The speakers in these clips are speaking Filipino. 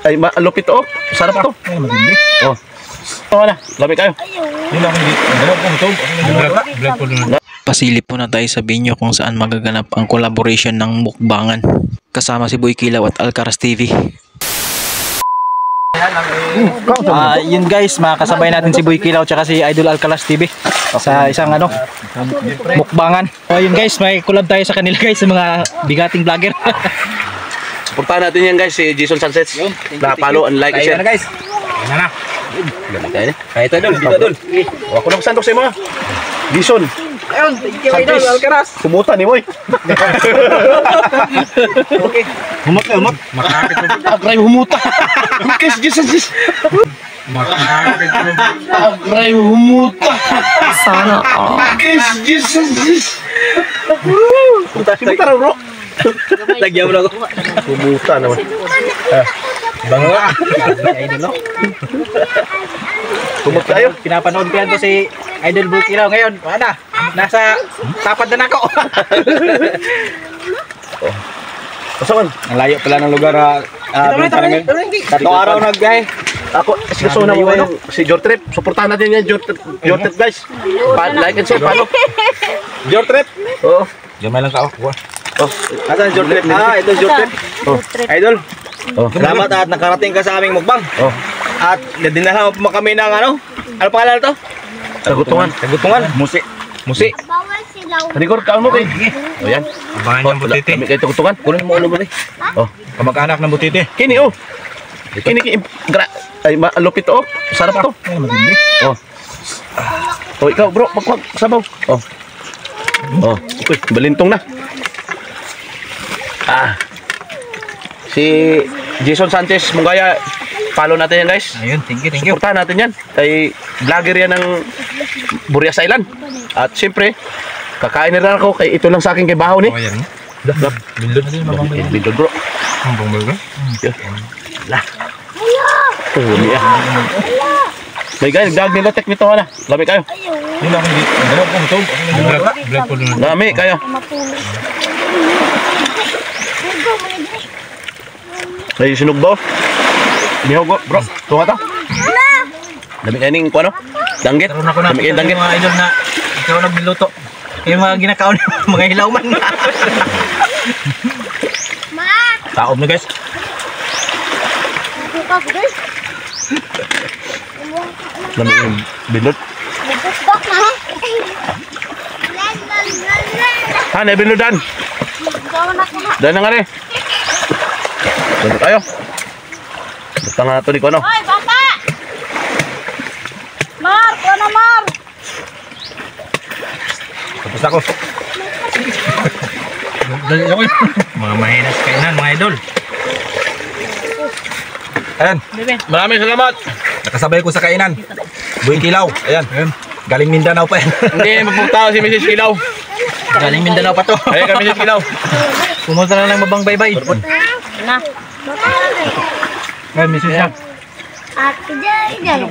Ay, malupit oh. Sarap to. Oh. Wala, lamig kayo. Pasilip po na tayo sa binyo kung saan magaganap ang collaboration ng mukbangan. Kasama si Boy Kilaw at Alcaraz TV. Yun guys, makakasabay natin si Boy Kilaw at si Idol Alcaraz TV sa isang mukbangan. Yun guys, may collab tayo sa kanila guys, sa mga bigating vlogger. Puntahan natin yan guys, si Jason Sanchez. Na-follow and like and share. Guys. Ayan na. Lamig tayo na. Kaya ito Idol, dito Idol. Ako na sandok sa mga. Jason. Ayun, thank you Idol Alcaraz. Sumutan ni Moy. Okay. Humot na, humot. Makakapit mo. Agray humuta. Kiss Jason. Makakapit mo. Agray humuta. Sana Kiss Jason. Sumuta raw bro. Lagyan mo na ako. Humuta naman. Bango nga. Idol. Tumot tayo. Pinapanood ko yan to si Idol Boy Kilaw ngayon. Ano? Nasa tapad na ako. Pasaman. Ang layo pala ng lugar. Tatlong araw nag-gay. Ako, kasi na mo yung si Jortrip. Supportahan natin yan, Jortrip guys. Like and share, follow. Jortrip. Oo. Gamay lang ka ako. Oh, Asan Jortrip? Ito Jortrip. Oh. Idol. Oh. Salamat at nakarating ka sa aming mukbang. Oh. At dinala mo kami ng ano? Ano pangalan to? Tagutungan. Musi. Bawal silaw. Record ka mo kay. Oh, yan. Abangan niyang butiti. Kami kay tagutungan. Kunin mo ulo mo Oh, kamag-anak ng butiti. kini oh. Kini ay malupit oh. Sarap to. Oh. Oh, ikaw bro, magkwag sabaw. Oh. Oh, uy, balintong na. Si Jason Sanchez Mungaya, follow natin yan guys. Ayun, thank you. Supportahan natin yan. Ay vlogger yan ng Burias Island. At siyempre, kakain na rin ako. Kay ito lang sa akin kay bahaw ni. Oh, yan. Bildod. Bildod bro. Ang bonggal ba? Lah. Oh, niya. May guys, nagdag nila tek nito na. Lami kayo. Yun lang hindi. Ano po ito? Vlog po lang. Lami kayo. Ay sinog ba? Mihog bro. Tunga ta. Lami kayo ning kuno. Danggit. Karoon ako na. Lami kayo danggit. Mga idol na ikaw nagbiluto. Yung mga ginakaon mga hilaw man. Taob na guys. Lami yung binod. Ha, na binudan. Dan na nga rin. Dito tayo. Basta nga ito ni Kono. Hoy, bata! Mar! Kono, Mar! Tapos ako. Mga mahinas kainan mga idol. Ayan. Maraming salamat. Nakasabay ko sa kainan. Boy Kilaw. Ayan. Galing Mindanao pa yan. Hindi, magpunta si Mrs. Kilaw. Galing Mindanao pa to. Ayan ka Mrs. Kilaw. Pumunta na lang mabang baybay. Na. Ayan, Mrs. Siya. At dyan.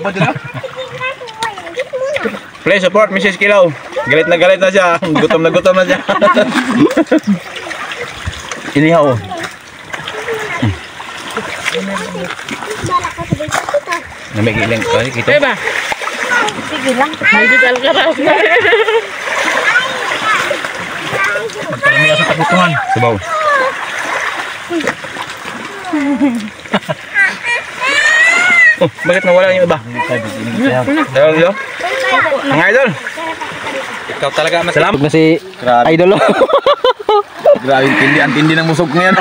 Please support Mrs. Kilaw. Galit na siya. Gutom na siya. Inihaw. Namigiling ko kita. Diba? Sige lang. Hindi Alcaraz. Magkalamila sa tagutungan. Sabaw. Oh, bakit nawala yung iba? Dahil yun? Mga idol. Ikaw talaga mas Salamat na si Idol. Grabe ang tindi ng musog ngayon.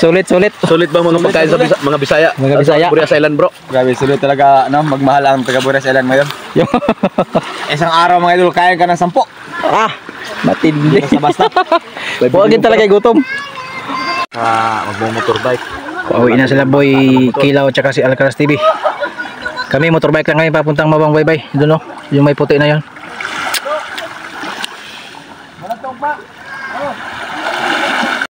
Sulit. Sulit ba mga pagkain sa mga Bisaya? Mga Bisaya. Burias Island bro. Grabe, sulit talaga magmahal ang taga Burias Island ngayon. Isang araw mga idol, kain ka ng 10. Matindi. Basta. Huwag din talaga gutom. Magmo-motorbike. Pauwi na sila Boy Kilaw at si Alcaraz TV. Kami motorbike lang ngayon papuntang Mabang Baybay. Doon yung may puti na yon.